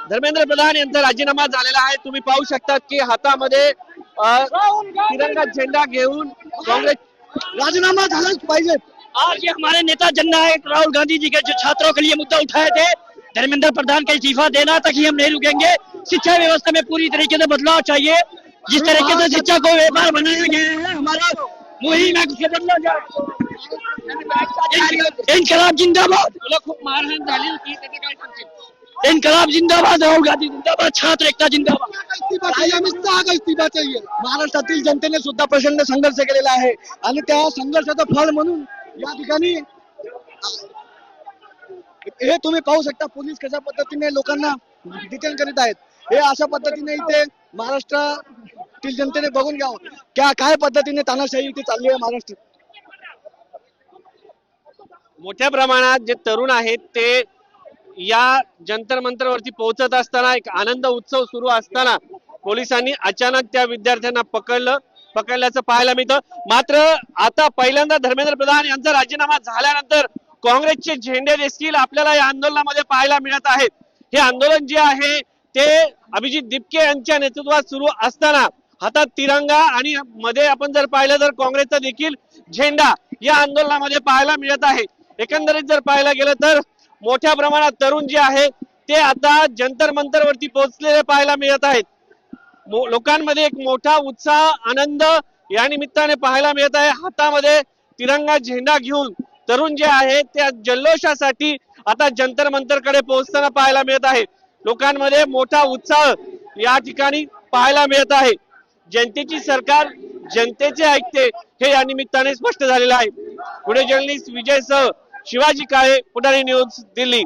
धर्मेंद्र प्रधान यांचा राजीनामा झालेला आहे। तुम्ही पाहू शकता की हातामध्ये तिरंगा झेंडा घेऊन कांग्रेस राजीनामा झालाच पाहिजे। आज ये हमारे नेता जननायक राहुल गांधी जी के जो छात्रों के लिए मुद्दा उठाए थे, धर्मेंद्र प्रधान का इस्तीफा देना तक ही हम नहीं रुकेंगे। शिक्षा व्यवस्था में पूरी तरीके से बदलाव चाहिए। जिस तरीके से शिक्षा को व्यापार बनाया गया है, हमारा मुहिम है उसे बदला जाए। इनकलाब जिंदाबाद। खूप मारहाण झाली होती, त्याचे काय सांगशील? इनकलाब जिंदाबाद, राहुल गांधी जिंदाबाद, छात्र एकता जिंदाबाद। इस्तीफा चाहिए, अमित शाह का इस्तीफा चाहिए। महाराष्ट्रातील जनतेने सुद्धा प्रचंड संघर्ष केलेला आहे आणि त्या संघर्षाचं फळ म्हणून या ठिकाणी हे तुम्ही पाहू शकता पोलीस कशा पद्धतीने लोकांना डिटेन करीत आहेत। हे अशा पद्धतीने इथे महाराष्ट्रातील जनतेने बघून घ्यावं काय पद्धतीने तानाशाही इथे चालली आहे महाराष्ट्रात। मोठ्या प्रमाणात जे तरुण आहेत ते या जंतर मंतर वरती पोहोचत असताना एक आनंद उत्सव सुरू असताना पोलिसांनी अचानक त्या विद्यार्थ्यांना पकडल्याचं पाहायला मिळतं। मात्र आता पहिल्यांदा धर्मेंद्र प्रधान यांचा राजीनामा झाल्यानंतर काँग्रेसचे झेंडे देखील आपल्याला या आंदोलनामध्ये पाहायला मिळत आहेत। हे आंदोलन जे आहे ते अभिजित दिपके यांच्या नेतृत्वात सुरू असताना हातात तिरंगा आणि मध्ये आपण जर पाहिलं तर काँग्रेसचा देखील झेंडा या आंदोलनामध्ये पाहायला मिळत आहे। एकंदरीत जर पाहायला गेलं तर मोठ्या प्रमाणात तरुण जे आहे ते आता जंतर मंतर वरती पोहोचलेले पाहायला मिळत आहेत। लोकांमध्ये एक मोठा उत्साह आनंद या निमित्ताने पाहायला मिळत आहे। हातामध्ये तिरंगा झेंडा घेऊन तरुण जे आहे ते जल्लोषासाठी आता जंतर मंतर कडे पोहोचताना पाहायला मिळत आहे। लोकांमध्ये मोठा उत्साह या ठिकाणी पाहायला मिळत आहे। जनतेची सरकार जनतेचे ऐकते हे या निमित्ताने स्पष्ट झालेलं आहे। पुणे जर्नलिस्ट विजय सह शिवाजी काळे, पुढारी न्यूज, दिल्ली।